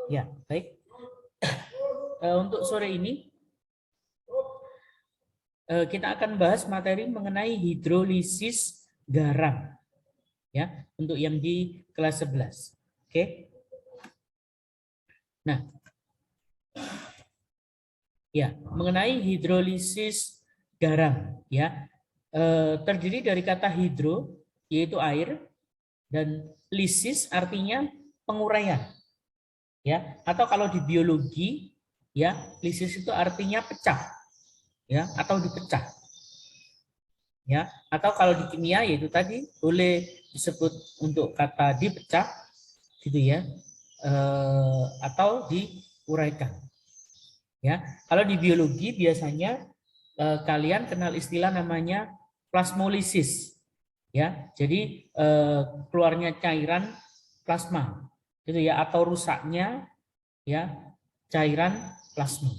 Ya, baik. Untuk sore ini kita akan bahas materi mengenai hidrolisis garam, ya, untuk yang di kelas 11. Oke. Nah, ya, mengenai hidrolisis garam, ya, terdiri dari kata hidro, yaitu air, dan lisis artinya penguraian, ya, atau kalau di biologi, ya, lisis itu artinya pecah, ya, atau dipecah, ya, atau kalau di kimia yaitu tadi boleh disebut untuk kata dipecah, gitu ya, atau diuraikan, ya. Kalau di biologi biasanya kalian kenal istilah namanya plasmolisis, ya. Jadi keluarnya cairan plasma, gitu ya, atau rusaknya, ya, cairan plasma.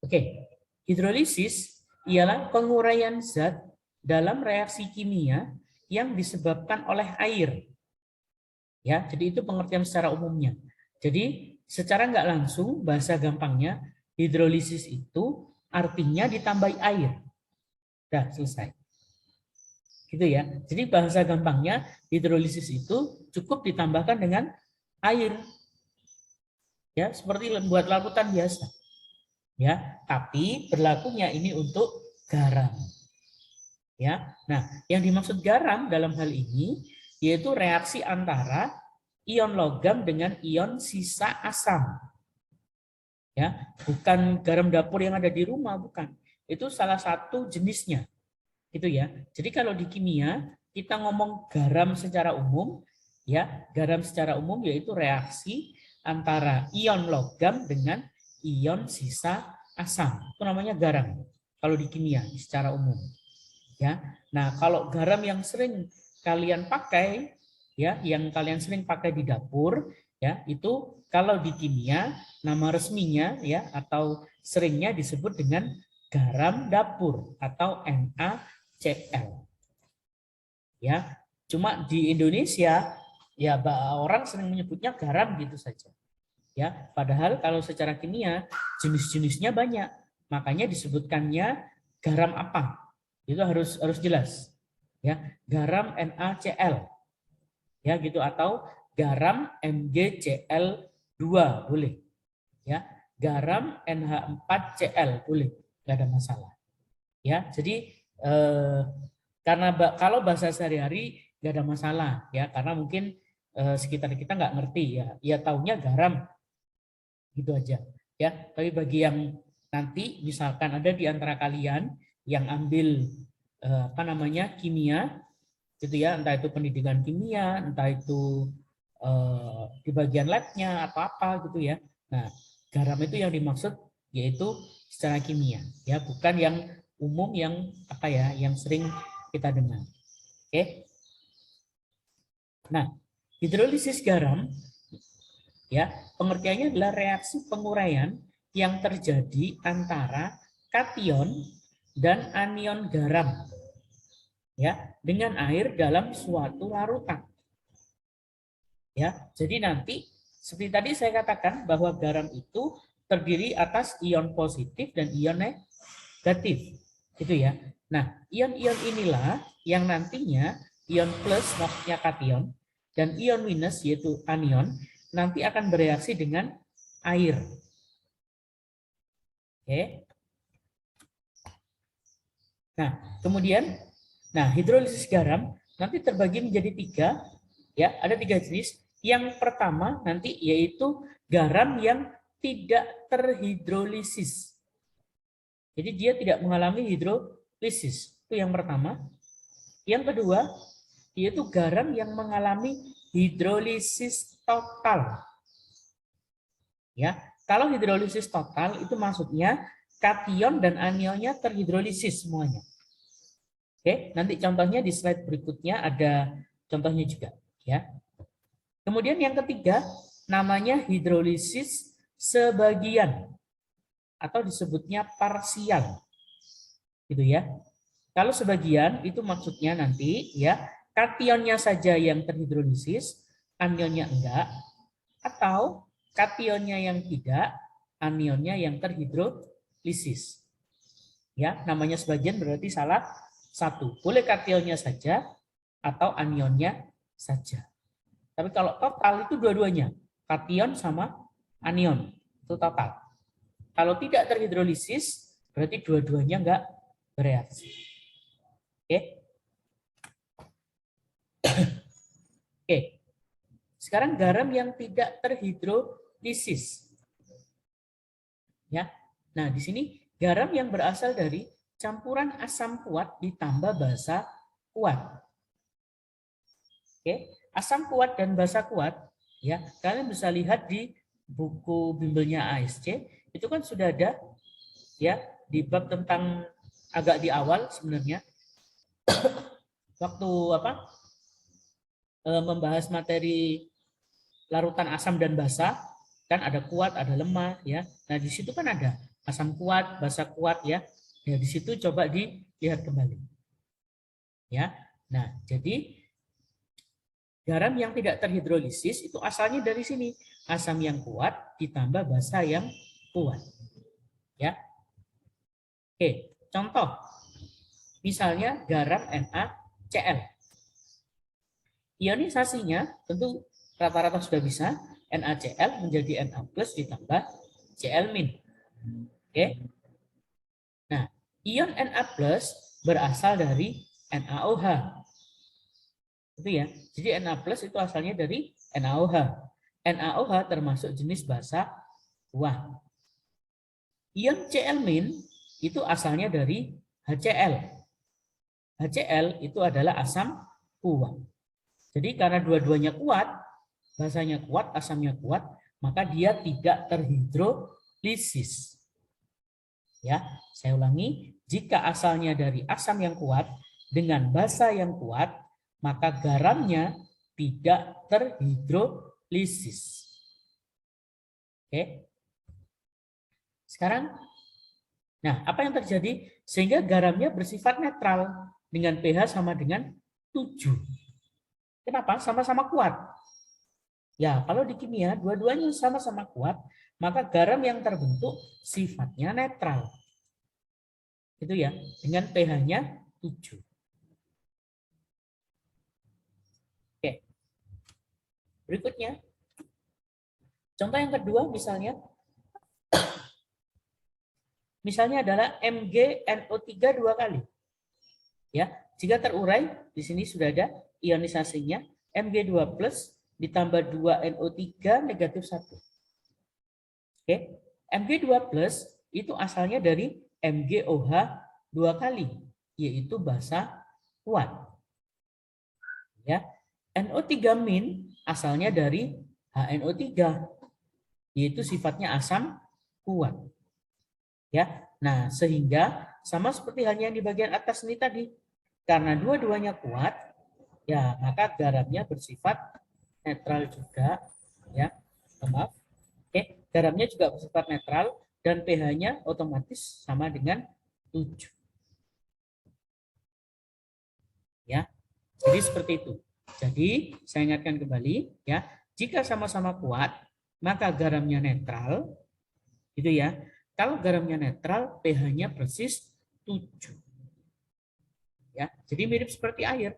Oke, hidrolisis ialah penguraian zat dalam reaksi kimia yang disebabkan oleh air. Ya, jadi itu pengertian secara umumnya. Jadi secara nggak langsung bahasa gampangnya hidrolisis itu artinya ditambahi air. Dah selesai. Gitu ya. Jadi bahasa gampangnya hidrolisis itu cukup ditambahkan dengan air. Ya, seperti buat larutan biasa. Ya, tapi berlakunya ini untuk garam. Ya. Nah, yang dimaksud garam dalam hal ini yaitu reaksi antara ion logam dengan ion sisa asam. Ya, bukan garam dapur yang ada di rumah, bukan. Itu salah satu jenisnya. Gitu ya. Jadi kalau di kimia kita ngomong garam secara umum, ya, garam secara umum yaitu reaksi antara ion logam dengan ion sisa asam. Itu namanya garam kalau di kimia secara umum. Ya. Nah, kalau garam yang sering kalian pakai, ya, yang kalian sering pakai di dapur, ya, itu kalau di kimia nama resminya, ya, atau seringnya disebut dengan garam dapur atau NaCl. Ya, cuma di Indonesia ya orang sering menyebutnya garam gitu saja. Ya, padahal kalau secara kimia jenis-jenisnya banyak. Makanya disebutkannya garam apa? Itu harus jelas. Ya, garam NaCl. Ya, gitu, atau garam MgCl2 boleh. Ya, garam NH4Cl boleh. Enggak ada masalah. Ya, jadi karena kalau bahasa sehari-hari nggak ada masalah, ya, karena mungkin sekitar kita nggak ngerti, ya taunya garam gitu aja, ya. Tapi bagi yang nanti misalkan ada di antara kalian yang ambil apa namanya kimia, gitu ya, entah itu pendidikan kimia, entah itu di bagian labnya atau apa gitu ya. Nah, garam itu yang dimaksud yaitu secara kimia, ya, bukan yang umum yang apa ya, yang sering kita dengar. Oke. Nah, hidrolisis garam, ya, pengertiannya adalah reaksi penguraian yang terjadi antara kation dan anion garam, ya, dengan air dalam suatu larutan. Ya, jadi nanti seperti tadi saya katakan bahwa garam itu terdiri atas ion positif dan ion negatif, gitu ya. Nah, ion-ion inilah yang nantinya ion plus maksudnya kation dan ion minus yaitu anion nanti akan bereaksi dengan air. Oke. Nah, kemudian, hidrolisis garam nanti terbagi menjadi tiga, ya, ada tiga jenis. Yang pertama nanti yaitu garam yang tidak terhidrolisis. Jadi dia tidak mengalami hidrolisis. Itu yang pertama. Yang kedua, yaitu garam yang mengalami hidrolisis total. Ya, kalau hidrolisis total itu maksudnya kation dan anionnya terhidrolisis semuanya. Oke, nanti contohnya di slide berikutnya ada contohnya juga, ya. Kemudian yang ketiga namanya hidrolisis sebagian atau disebutnya parsial. Gitu ya. Kalau sebagian itu maksudnya nanti ya kationnya saja yang terhidrolisis, anionnya enggak, atau kationnya yang tidak, anionnya yang terhidrolisis. Ya, namanya sebagian berarti salah satu. Boleh kationnya saja atau anionnya saja. Tapi kalau total itu dua-duanya, kation sama anion, itu total. Kalau tidak terhidrolisis, berarti dua-duanya enggak bereaksi. Oke. Oke. Sekarang garam yang tidak terhidrolisis. Ya. Nah, di sini garam yang berasal dari campuran asam kuat ditambah basa kuat. Oke, asam kuat dan basa kuat, ya kalian bisa lihat di buku bimbelnya ASC, itu kan sudah ada ya di bab tentang agak di awal sebenarnya waktu membahas materi larutan asam dan basa, kan ada kuat, ada lemah, ya. Nah di situ kan ada asam kuat, basa kuat, ya. Ya di situ coba dilihat kembali, ya. Nah jadi garam yang tidak terhidrolisis itu asalnya dari sini, asam yang kuat ditambah basa yang kuat, ya. Oke, contoh misalnya garam NaCl. Ionisasinya tentu rata-rata sudah bisa, NaCl menjadi Na+ ditambah Cl-. Oke. Nah, ion Na+ berasal dari NaOH. Itu ya. Jadi Na+ itu asalnya dari NaOH. NaOH termasuk jenis basa kuat. Ion Cl- itu asalnya dari HCl. HCl itu adalah asam kuat. Jadi karena dua-duanya kuat, basanya kuat, asamnya kuat, maka dia tidak terhidrolisis. Ya, saya ulangi, jika asalnya dari asam yang kuat dengan basa yang kuat, maka garamnya tidak terhidrolisis. Oke. Sekarang, nah apa yang terjadi? Sehingga garamnya bersifat netral dengan pH sama dengan 7. Kenapa? Sama-sama kuat. Ya, kalau di kimia dua-duanya sama-sama kuat, maka garam yang terbentuk sifatnya netral. Itu ya, dengan pH-nya 7. Oke. Berikutnya. Contoh yang kedua misalnya adalah MgNO3 2 kali. Ya, jika terurai di sini sudah ada ionisasinya Mg2+ ditambah 2NO3 negatif 1. Oke, Mg2+ itu asalnya dari MgOH 2 kali, yaitu basa kuat. Ya, NO3- asalnya dari HNO3, yaitu sifatnya asam kuat. Ya, nah sehingga sama seperti halnya yang di bagian atas ini tadi, karena dua-duanya kuat, ya maka garamnya bersifat netral juga, ya. Maaf. Oke, garamnya juga bersifat netral dan pH-nya otomatis sama dengan 7. Ya. Jadi seperti itu. Jadi saya ingatkan kembali, ya, jika sama-sama kuat, maka garamnya netral, gitu ya. Kalau garamnya netral, pH-nya persis 7. Ya, jadi mirip seperti air.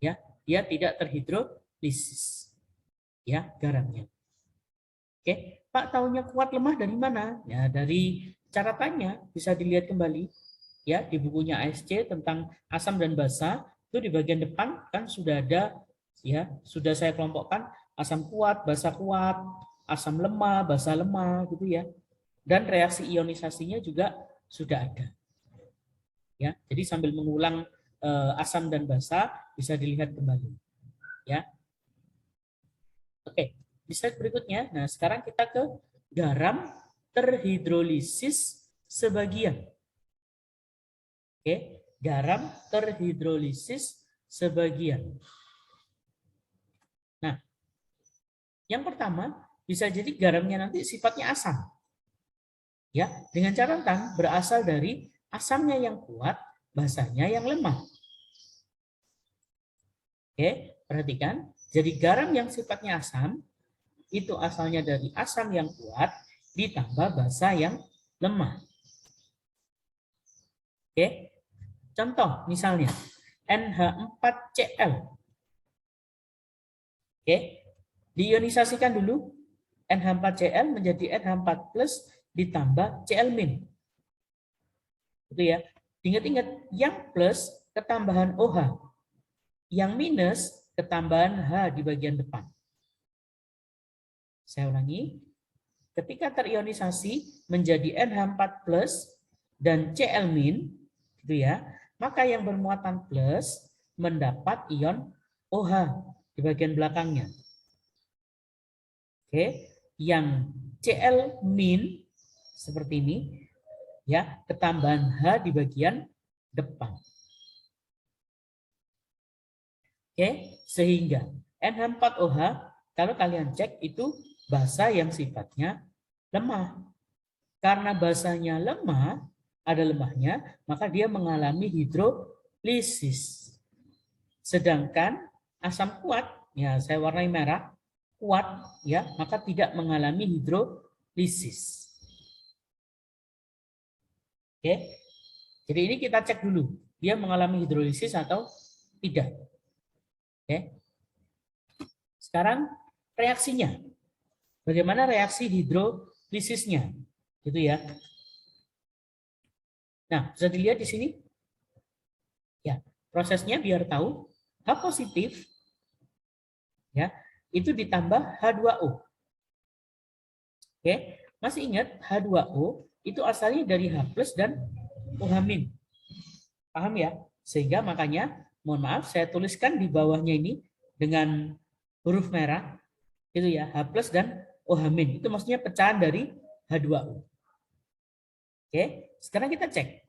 Ya, dia tidak terhidrolisis. Ya, garamnya. Oke, Pak, tahunya kuat lemah dari mana? Ya, dari catatannya bisa dilihat kembali. Ya, di bukunya ASC tentang asam dan basa, itu di bagian depan kan sudah ada, ya, sudah saya kelompokkan asam kuat, basa kuat, asam lemah, basa lemah, gitu ya. Dan reaksi ionisasinya juga sudah ada. Ya, jadi sambil mengulang asam dan basa bisa dilihat kembali. Ya, oke. Di slide berikutnya, nah sekarang kita ke garam terhidrolisis sebagian. Oke, garam terhidrolisis sebagian. Nah, yang pertama bisa jadi garamnya nanti sifatnya asam. Ya, dengan catatan berasal dari asamnya yang kuat, basanya yang lemah. Oke, perhatikan. Jadi garam yang sifatnya asam itu asalnya dari asam yang kuat ditambah basa yang lemah. Oke. Contoh misalnya NH4Cl. Oke. Diionisasikan dulu. NH4Cl menjadi NH4 plus ditambah Cl min. Itu ya. Ingat-ingat yang plus ketambahan OH. Yang minus ketambahan H di bagian depan. Saya ulangi. Ketika terionisasi menjadi NH4 plus dan Cl min, gitu ya, maka yang bermuatan plus mendapat ion OH di bagian belakangnya. Oke, yang Cl min seperti ini, ya, ketambahan H di bagian depan. Oke, sehingga NH4OH kalau kalian cek itu basa yang sifatnya lemah. Karena basanya lemah, ada lemahnya, maka dia mengalami hidrolisis. Sedangkan asam kuat, ya saya warnai merah, kuat, ya maka tidak mengalami hidrolisis. Oke, jadi ini kita cek dulu, dia mengalami hidrolisis atau tidak. Oke, sekarang reaksinya, bagaimana reaksi hidrolisisnya, gitu ya. Nah, bisa dilihat di sini, ya prosesnya biar tahu H positif, ya itu ditambah H2O. Oke, masih ingat H2O itu asalnya dari H plus dan OH-. Paham ya? Sehingga makanya, mohon maaf, saya tuliskan di bawahnya ini dengan huruf merah, itu ya, H plus dan OH-. Itu maksudnya pecahan dari H2O. Oke, sekarang kita cek.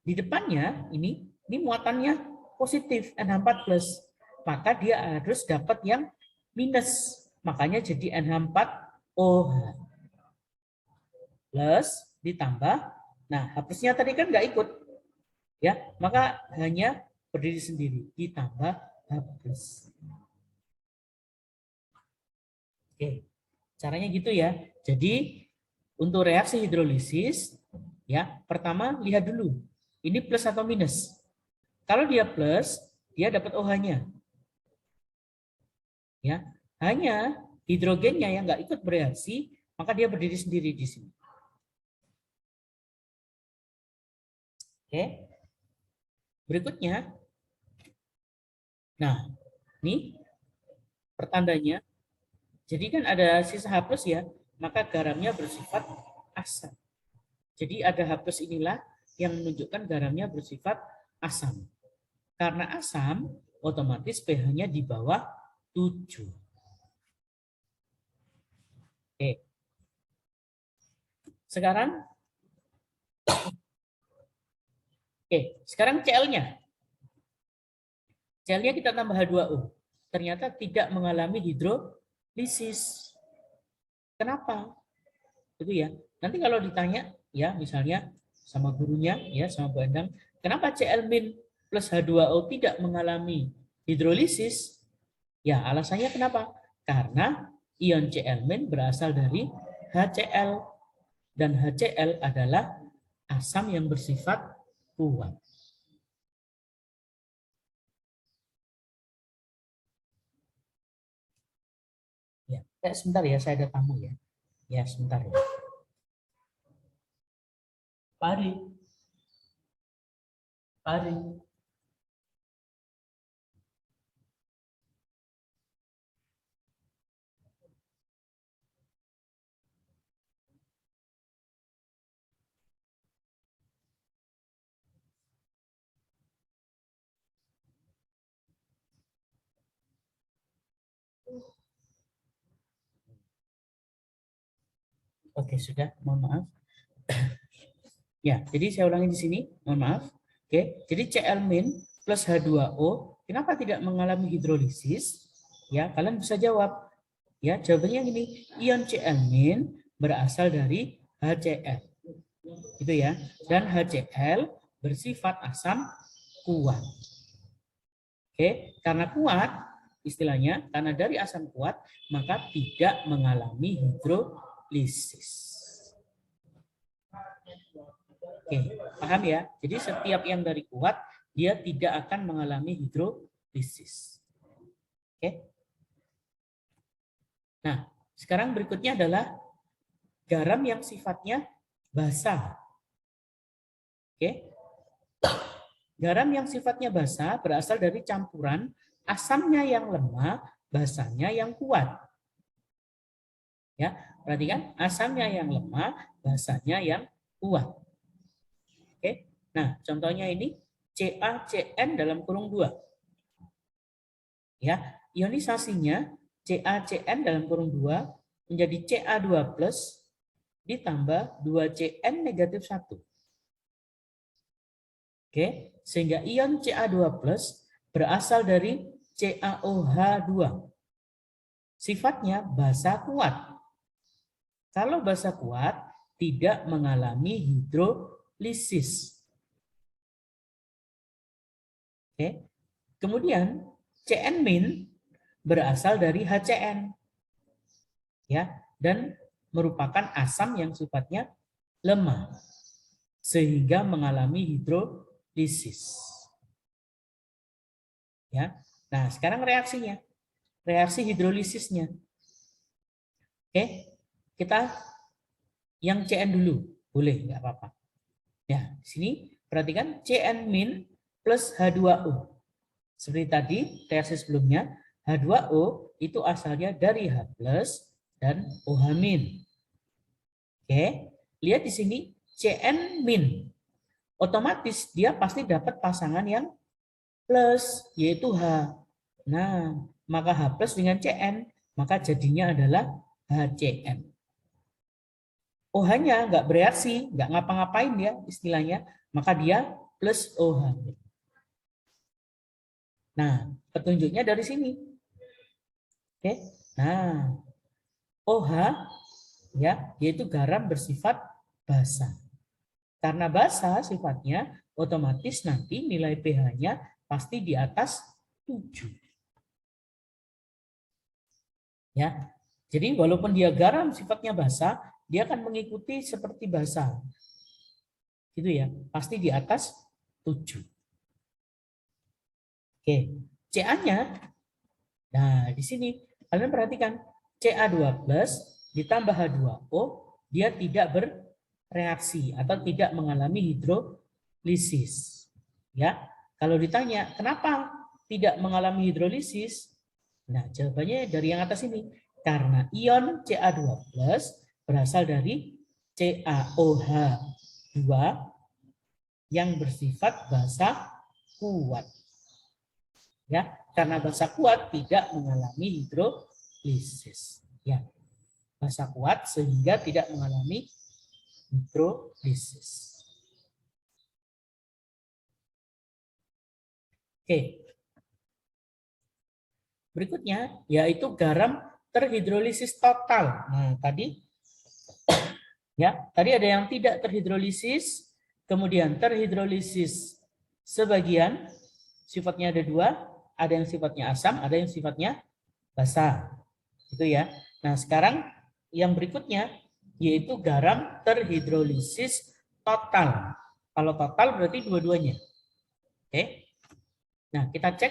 Di depannya ini muatannya positif NH4 plus. Maka dia harus dapat yang minus. Makanya jadi NH4OH. Plus ditambah, nah H plusnya tadi kan nggak ikut. Ya, maka hanya berdiri sendiri ditambah H plus. Oke, caranya gitu ya. Jadi untuk reaksi hidrolisis, ya pertama lihat dulu ini plus atau minus. Kalau dia plus, dia dapat OH-nya. Ya, hanya hidrogennya yang nggak ikut bereaksi, maka dia berdiri sendiri di sini. Oke. Berikutnya, nah ini pertandanya. Jadi kan ada sisa H plus ya, maka garamnya bersifat asam. Jadi ada H plus inilah yang menunjukkan garamnya bersifat asam. Karena asam, otomatis pH-nya di bawah 7. Oke. Sekarang Cl-nya. Cl-nya kita tambah H2O. Ternyata tidak mengalami hidrolisis. Kenapa? Itu ya. Nanti kalau ditanya ya misalnya sama gurunya ya sama Bu Endang, kenapa Cl- plus H2O tidak mengalami hidrolisis? Ya, alasannya kenapa? Karena ion Cl- berasal dari HCl dan HCl adalah asam yang bersifat kuat. Ya, sebentar ya, saya ada tamu ya. Ya, sebentar ya. Pari. Pari. Oke, sudah. Mohon maaf. Ya, jadi saya ulangi di sini. Mohon maaf. Oke, jadi Cl- plus H2O, kenapa tidak mengalami hidrolisis? Ya, kalian bisa jawab. Ya, jawabannya gini. Ion Cl- berasal dari HCl. Gitu ya. Dan HCl bersifat asam kuat. Oke, karena kuat, istilahnya karena dari asam kuat maka tidak mengalami hidrolisis. Oke, paham ya? Jadi setiap yang dari kuat dia tidak akan mengalami hidrolisis. Oke. Nah, sekarang berikutnya adalah garam yang sifatnya basa. Oke. Garam yang sifatnya basa berasal dari campuran asamnya yang lemah, basanya yang kuat. Ya, perhatikan asamnya yang lemah, basanya yang kuat. Oke. Nah, contohnya ini CaCN dalam kurung 2. Ya, ionisasinya CaCN dalam kurung 2 menjadi Ca2+ ditambah 2Cn negatif 1. Oke, sehingga ion Ca2+ berasal dari CaOH2. Sifatnya basa kuat. Kalau basa kuat tidak mengalami hidrolisis. Oke. Kemudian Cn- berasal dari HCN. Ya, dan merupakan asam yang sifatnya lemah sehingga mengalami hidrolisis. Ya. Nah, sekarang reaksinya. Reaksi hidrolisisnya. Oke. Kita yang Cn dulu. Boleh, nggak apa-apa. Ya, di sini perhatikan Cn- plus H2O. Seperti tadi, reaksi sebelumnya, H2O itu asalnya dari H+ dan OH-. Oke, lihat di sini Cn-. Otomatis dia pasti dapat pasangan yang plus, yaitu H. Nah, maka H+ dengan Cn, maka jadinya adalah HCN. OH-nya nggak bereaksi, nggak ngapa-ngapain ya istilahnya, maka dia plus OH. Nah, petunjuknya dari sini. Oke. Nah, OH ya, yaitu garam bersifat basa. Karena basa sifatnya, otomatis nanti nilai pH-nya pasti di atas 7. Ya. Jadi walaupun dia garam sifatnya basa, dia akan mengikuti seperti basa. Gitu ya, pasti di atas 7. Oke, Ca-nya, nah di sini kalian perhatikan Ca2+ ditambah H2O, dia tidak bereaksi atau tidak mengalami hidrolisis. Ya, kalau ditanya kenapa tidak mengalami hidrolisis, nah jawabannya dari yang atas ini, karena ion Ca2+ berasal dari CaOH2 yang bersifat basa kuat. Ya, karena basa kuat tidak mengalami hidrolisis. Ya, basa kuat sehingga tidak mengalami hidrolisis. Oke. Berikutnya yaitu garam terhidrolisis total. Nah, tadi ada yang tidak terhidrolisis, kemudian terhidrolisis sebagian, sifatnya ada 2, ada yang sifatnya asam, ada yang sifatnya basa. Itu ya. Nah, sekarang yang berikutnya yaitu garam terhidrolisis total. Kalau total berarti dua-duanya. Oke. Nah, kita cek.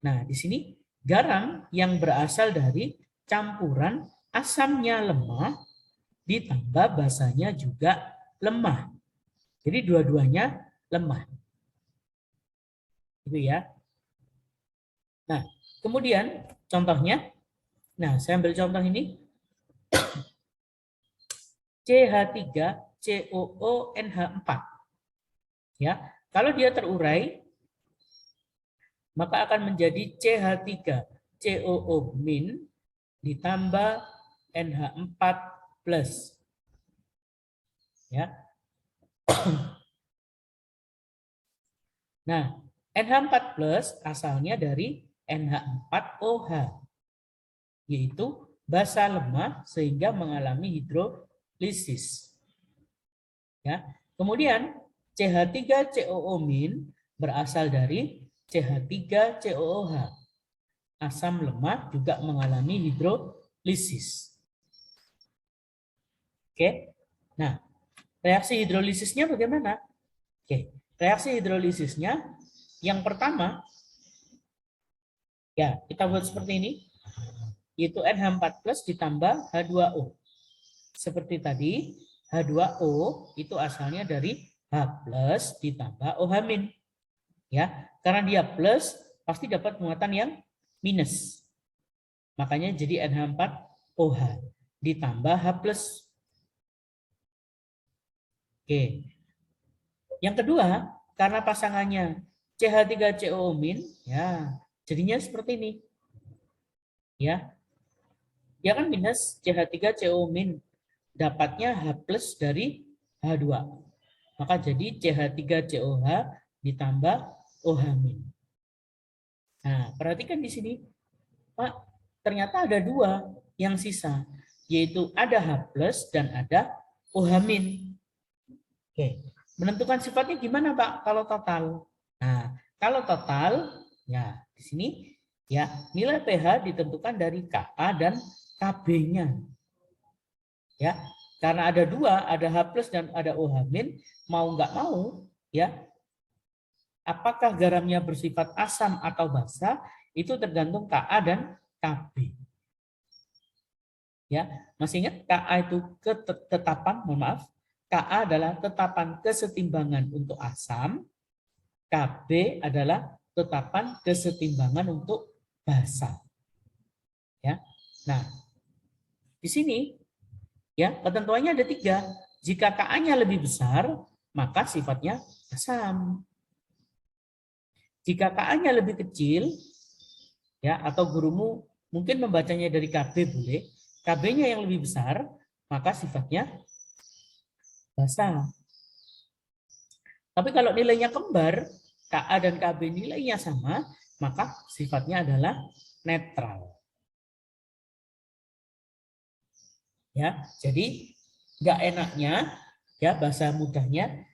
Nah, di sini garam yang berasal dari campuran asamnya lemah ditambah basanya juga lemah. Jadi dua-duanya lemah. Itu ya. Nah, kemudian contohnya, nah saya ambil contoh ini, CH3COONH4. Ya, kalau dia terurai maka akan menjadi CH3COO- ditambah NH4+. Ya. Nah, NH4+ asalnya dari NH4OH, yaitu basa lemah sehingga mengalami hidrolisis. Ya. Kemudian CH3COO- berasal dari CH3COOH, asam lemah juga mengalami hidrolisis. Oke. Nah, reaksi hidrolisisnya bagaimana? Oke. Reaksi hidrolisisnya yang pertama ya, kita buat seperti ini. Yaitu NH4+ ditambah H2O. Seperti tadi, H2O itu asalnya dari H+ ditambah OH-. Ya, karena dia plus pasti dapat muatan yang minus. Makanya jadi NH4OH ditambah H+. Oke. Yang kedua, karena pasangannya CH3COO-, ya, jadinya seperti ini. Ya. Dia kan minus CH3COO-, dapatnya H+ dari H2. Maka jadi CH3COH ditambah OH-. Nah, perhatikan di sini, Pak, ternyata ada 2 yang sisa, yaitu ada H+ dan ada OH-. Oke, menentukan sifatnya gimana, Pak, kalau total? Nah, kalau total, ya di sini ya nilai pH ditentukan dari Ka dan Kb-nya. Ya, karena ada 2, ada H+ dan ada OH-, mau nggak mau, ya, apakah garamnya bersifat asam atau basa itu tergantung Ka dan Kb. Ya, masih ingat Ka itu ketetapan, mohon maaf, Ka adalah tetapan kesetimbangan untuk asam, Kb adalah tetapan kesetimbangan untuk basa. Ya, nah di sini ya ketentuannya ada 3. Jika Ka-nya lebih besar, maka sifatnya asam. Jika Ka-nya lebih kecil, ya, atau gurumu mungkin membacanya dari Kb boleh, Kb-nya yang lebih besar, maka sifatnya basa. Tapi kalau nilainya kembar, Ka dan Kb nilainya sama, maka sifatnya adalah netral. Ya, jadi nggak enaknya, ya bahasa mudahnya,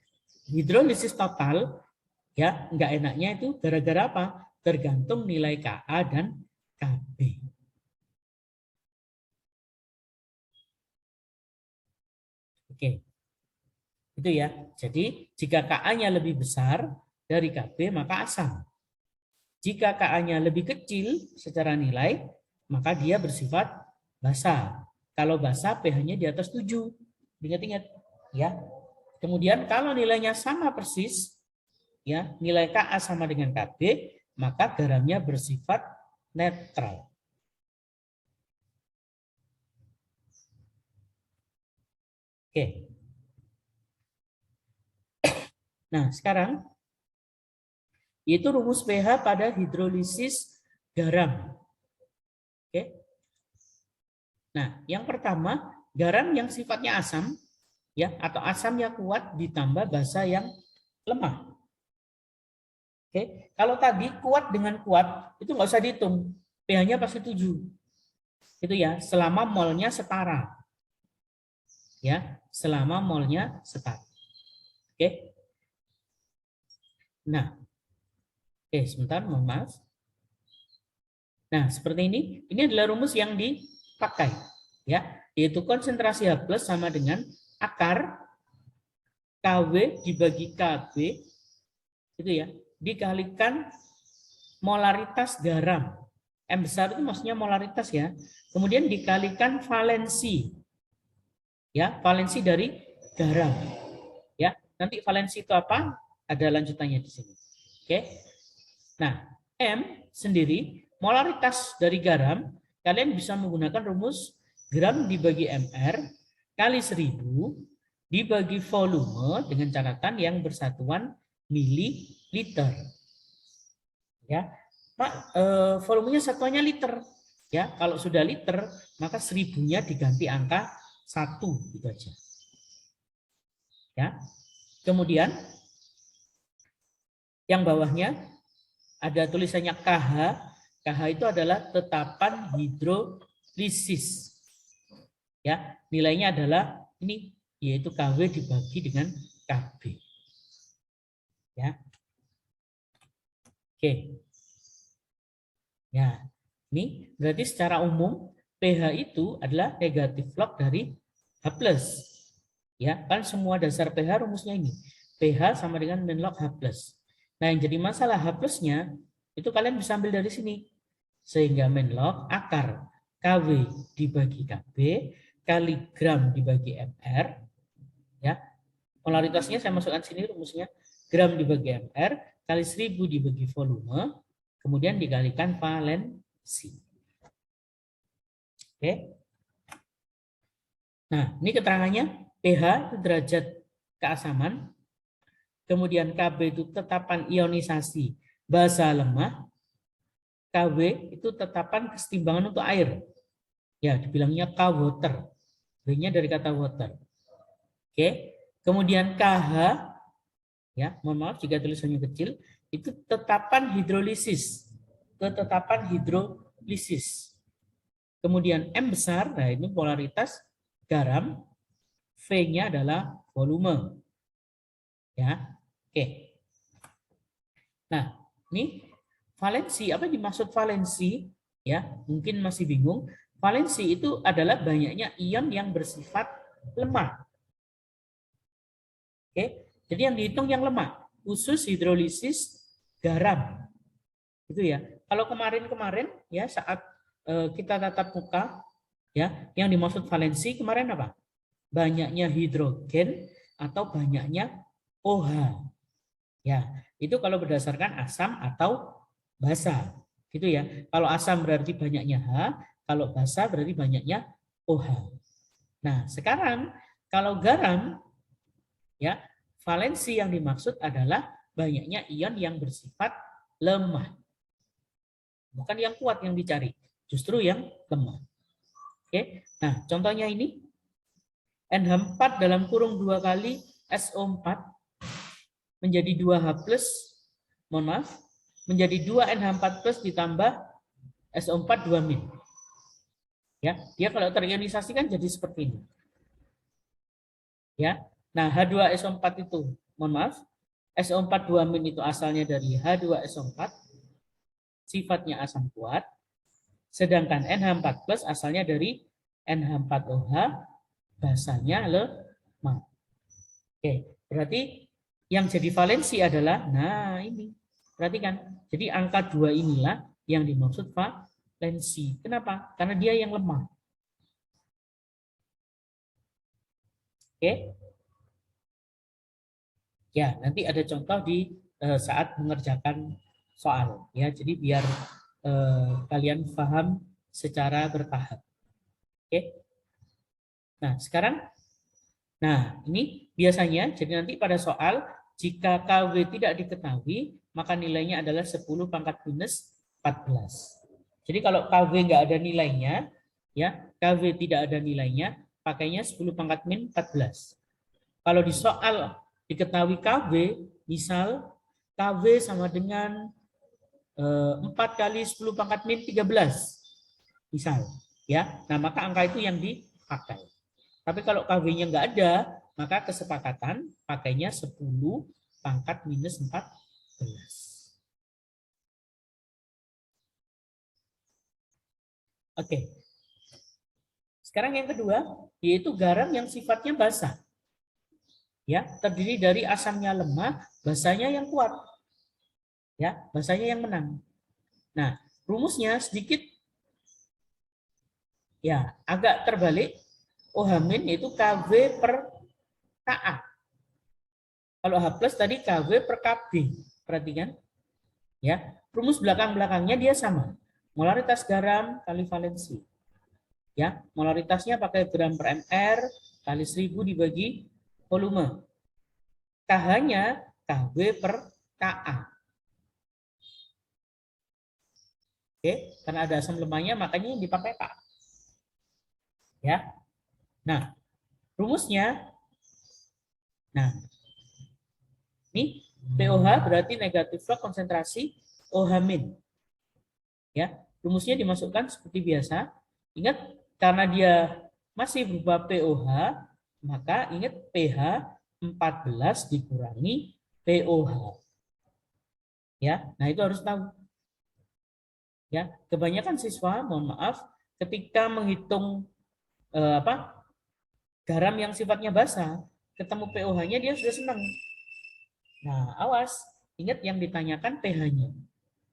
hidrolisis total, ya nggak enaknya itu gara-gara apa? Tergantung nilai Ka dan Kb. Oke, itu ya. Jadi jika Ka-nya lebih besar dari Kb, maka asam. Jika Ka-nya lebih kecil secara nilai, maka dia bersifat basa. Kalau basa, pH-nya di atas 7. Ingat-ingat, ya. Kemudian kalau nilainya sama persis, ya, nilai Ka sama dengan Kb, maka garamnya bersifat netral. Oke. Nah, sekarang yaitu rumus pH pada hidrolisis garam. Oke. Nah, yang pertama, garam yang sifatnya asam, ya, atau asam yang kuat ditambah basa yang lemah. Oke, kalau tadi kuat dengan kuat itu nggak usah dihitung, pH-nya pasti 7. Itu ya, selama molnya setara. Ya, selama molnya setara. Oke. Nah, oke, sebentar, mohon maaf. Nah, seperti ini adalah rumus yang dipakai, ya, yaitu konsentrasi H+ sama dengan akar KW dibagi KB, itu ya, dikalikan molaritas garam. M besar itu maksudnya molaritas ya. Kemudian dikalikan valensi. Ya, valensi dari garam. Ya, nanti valensi itu apa? Ada lanjutannya di sini. Oke. Nah, M sendiri molaritas dari garam, kalian bisa menggunakan rumus gram dibagi mr kali 1000 dibagi volume dengan catatan yang bersatuan mililiter. Ya, Pak, volumenya satuannya liter. Ya, kalau sudah liter, maka 1000-nya diganti angka 1 gitu aja. Ya. Kemudian yang bawahnya ada tulisannya KH. KH itu adalah tetapan hidrolisis. Ya, nilainya adalah ini, yaitu KW dibagi dengan KB. Ya. Oke. Ya. Ini berarti secara umum pH itu adalah negatif log dari H+. Ya, kan semua dasar pH rumusnya ini. pH sama dengan min log H+. Nah, yang jadi masalah H+-nya itu kalian bisa ambil dari sini. Sehingga min log akar KW dibagi KB kali gram dibagi mR, ya. Polaritasnya saya masukkan sini rumusnya, gram dibagi mR kali 1000 dibagi volume, kemudian dikalikan valensi. Oke. Nah, ini keterangannya pH itu derajat keasaman, kemudian KB itu tetapan ionisasi basa lemah, KW itu tetapan kesetimbangan untuk air. Ya, dibilangnya K-water. B-nya dari kata water. Oke. Kemudian KH, ya, mohon maaf jika tulisannya kecil, itu tetapan hidrolisis. Ketetapan hidrolisis. Kemudian M besar, nah ini polaritas garam, V-nya adalah volume. Ya. Oke. Nah, ini valensi, apa dimaksud valensi? Ya, mungkin masih bingung. Valensi itu adalah banyaknya ion yang bersifat lemah. Oke, jadi yang dihitung yang lemah, khusus hidrolisis garam. Gitu ya. Kalau kemarin-kemarin ya saat kita tatap muka ya, yang dimaksud valensi kemarin apa? Banyaknya hidrogen atau banyaknya OH. Ya, itu kalau berdasarkan asam atau basa. Gitu ya. Kalau asam berarti banyaknya H, kalau basa berarti banyaknya OH. Nah, sekarang kalau garam ya, valensi yang dimaksud adalah banyaknya ion yang bersifat lemah. Bukan yang kuat yang dicari, justru yang lemah. Oke. Nah, contohnya ini NH4 dalam kurung 2 kali SO4 menjadi 2H+, mohon maaf, menjadi 2 NH4+ ditambah SO4 2-. Ya, dia kalau terionisasi kan jadi seperti ini. Ya. Nah, H2SO4 itu, mohon maaf, SO4 2- itu asalnya dari H2SO4, sifatnya asam kuat, sedangkan NH4+ asalnya dari NH4OH, basanya lemah. Oke, berarti yang jadi valensi adalah, nah ini, perhatikan, jadi angka 2 inilah yang dimaksud valensi. Kenapa? Karena dia yang lemah. Oke. Ya, nanti ada contoh di saat mengerjakan soal ya. Jadi biar kalian paham secara bertahap. Oke. Nah, sekarang ini biasanya jadi nanti pada soal jika KW tidak diketahui, maka nilainya adalah 10 pangkat minus 14. Jadi kalau KW nggak ada nilainya, ya, KW tidak ada nilainya, pakainya 10 pangkat min 14. Kalau di soal diketahui KW, misal KW sama dengan 4 kali 10 pangkat min 13. Misal. Ya, nah maka angka itu yang dipakai. Tapi kalau KW-nya nggak ada, maka kesepakatan pakainya 10 pangkat minus 14. Oke. Sekarang yang kedua, yaitu garam yang sifatnya basah. Ya, terdiri dari asamnya lemah, basanya yang kuat. Ya, basanya yang menang. Nah, rumusnya sedikit ya agak terbalik. OH- yaitu KW per Ka. Kalau H+ tadi KW per Kb. Perhatikan. Ya, rumus belakang-belakangnya dia sama. Molaritas garam kali valensi. Ya, molaritasnya pakai gram per mR kali 1000 dibagi volume. KH-nya KW per Ka. Oke, karena ada asam lemahnya makanya dipakai Ka. Ya. Nah, rumusnya ini POH berarti negatif log konsentrasi OH-. Ya, rumusnya dimasukkan seperti biasa. Ingat karena dia masih berupa POH, maka ingat pH 14 dikurangi POH. Ya, nah itu harus tahu. Ya, kebanyakan siswa, mohon maaf, ketika menghitung garam yang sifatnya basah, ketemu pH-nya dia sudah senang. Nah, awas, ingat yang ditanyakan pH-nya.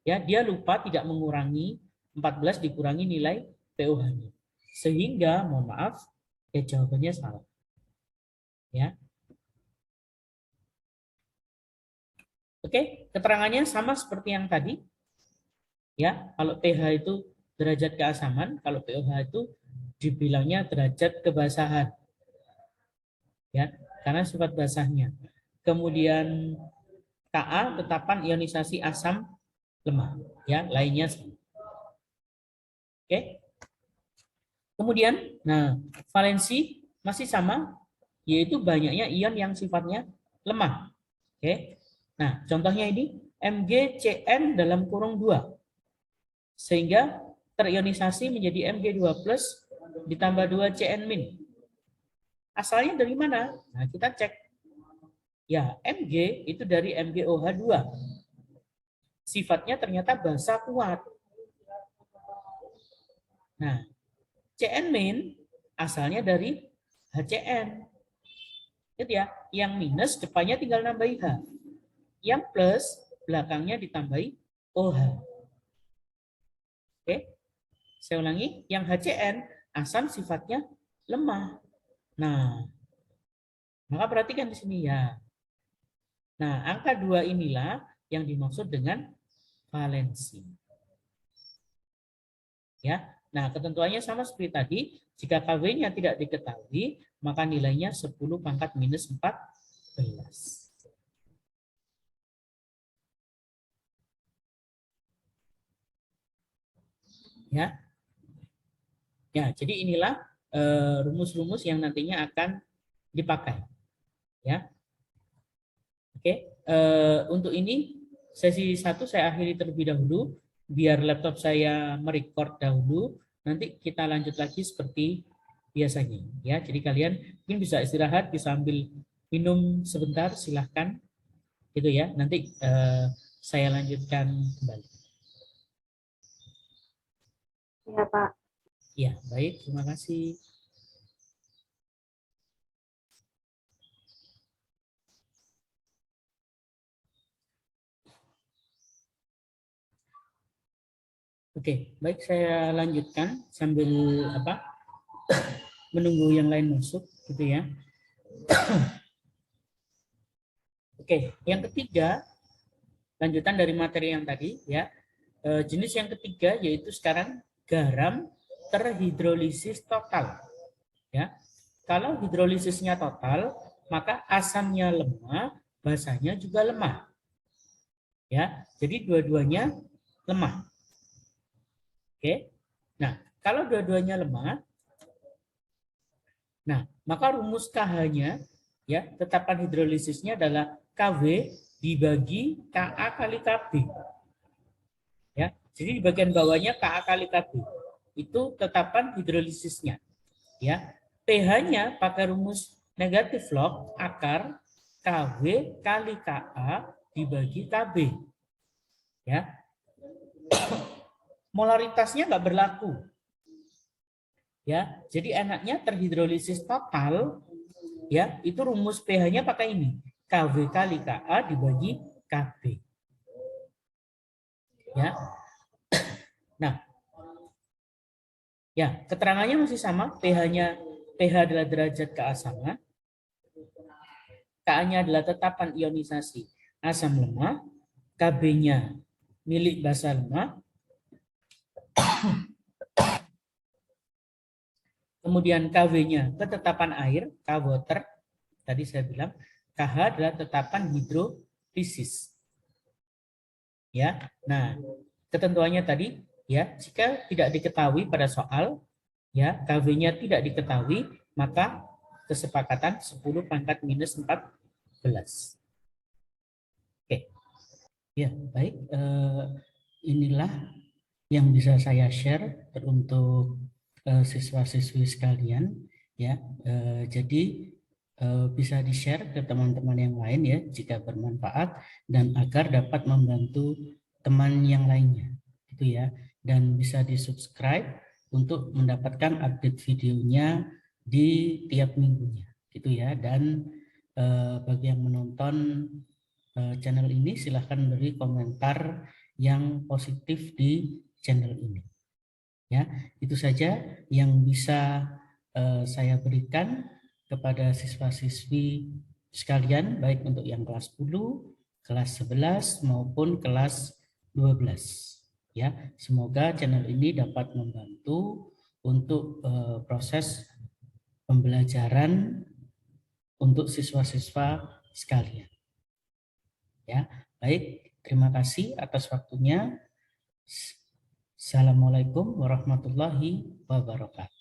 Ya, dia lupa tidak mengurangi 14 dikurangi nilai pH-nya. Sehingga, mohon maaf, ya jawabannya salah. Ya. Oke, keterangannya sama seperti yang tadi. Ya, kalau pH itu derajat keasaman, kalau pH itu dibilangnya derajat kebasahan. Ya, karena sifat basahnya. Kemudian Ka tetapan ionisasi asam lemah, ya, lainnya sama. Oke. Kemudian, nah, valensi masih sama, yaitu banyaknya ion yang sifatnya lemah. Oke. Nah, contohnya ini MgCN dalam kurung 2. Sehingga terionisasi menjadi Mg2+ ditambah 2 Cn-. Asalnya dari mana? Nah, kita cek. Ya, Mg itu dari MgOH2. Sifatnya ternyata basa kuat. Nah, Cn- asalnya dari HCN. Itu ya, yang minus depannya tinggal nambahi H. Yang plus belakangnya ditambahi OH. Oke. Saya ulangi, yang HCN asam sifatnya lemah. Nah, maka perhatikan di sini ya. Nah, angka 2 inilah yang dimaksud dengan valensi. Ya. Nah, ketentuannya sama seperti tadi, jika KW-nya tidak diketahui, maka nilainya 10 pangkat minus 14. Ya. Ya, jadi inilah rumus-rumus yang nantinya akan dipakai. Ya. Oke, untuk ini sesi 1 saya akhiri terlebih dahulu, biar laptop saya merecord dahulu. Nanti kita lanjut lagi seperti biasanya. Ya, jadi kalian mungkin bisa istirahat, bisa ambil minum sebentar, silahkan. Gitu ya. Nanti saya lanjutkan kembali. Ya, Pak. Ya, baik. Terima kasih. Oke, baik, saya lanjutkan sambil menunggu yang lain masuk, gitu ya. Oke, yang ketiga, lanjutan dari materi yang tadi, ya. Jenis yang ketiga yaitu sekarang garam terhidrolisis total. Ya, kalau hidrolisisnya total, maka asamnya lemah, basanya juga lemah. Ya, jadi dua-duanya lemah. Oke. Nah, kalau dua-duanya lemah, nah, maka rumus KH-nya, ya, tetapan hidrolisisnya adalah KW dibagi Ka kali Kb. Ya, jadi di bagian bawahnya Ka kali Kb. Itu tetapan hidrolisisnya. Ya, pH-nya pakai rumus negatif log akar KW kali Ka dibagi Kb. Ya, molaritasnya nggak berlaku. Ya, jadi enaknya terhidrolisis total, ya, itu rumus pH-nya pakai ini. KW kali Ka dibagi Kb. Ya. Nah, ya, keterangannya masih sama, pH-nya adalah derajat keasaman. Ka-nya adalah tetapan ionisasi asam lemah, Kb-nya milik basa lemah. Kemudian KW-nya ketetapan air, K-water. Tadi saya bilang KH adalah tetapan hidrolisis. Ya. Nah, ketentuannya tadi, ya, jika tidak diketahui pada soal, ya, KW-nya tidak diketahui, maka kesepakatan 10 pangkat minus 14. Oke. Ya, baik. Inilah yang bisa saya share untuk siswa-siswi sekalian, ya. Jadi bisa di-share ke teman-teman yang lain, ya, jika bermanfaat dan agar dapat membantu teman yang lainnya, gitu ya. dan bisa di-subscribe untuk mendapatkan update videonya di tiap minggunya, gitu ya. Dan bagi yang menonton channel ini silahkan beri komentar yang positif di channel ini. Ya, itu saja yang bisa saya berikan kepada siswa-siswi sekalian, baik untuk yang kelas 10, kelas 11 maupun kelas 12. Ya, semoga channel ini dapat membantu untuk proses pembelajaran untuk siswa-siswa sekalian. Ya, baik, terima kasih atas waktunya. Assalamualaikum warahmatullahi wabarakatuh.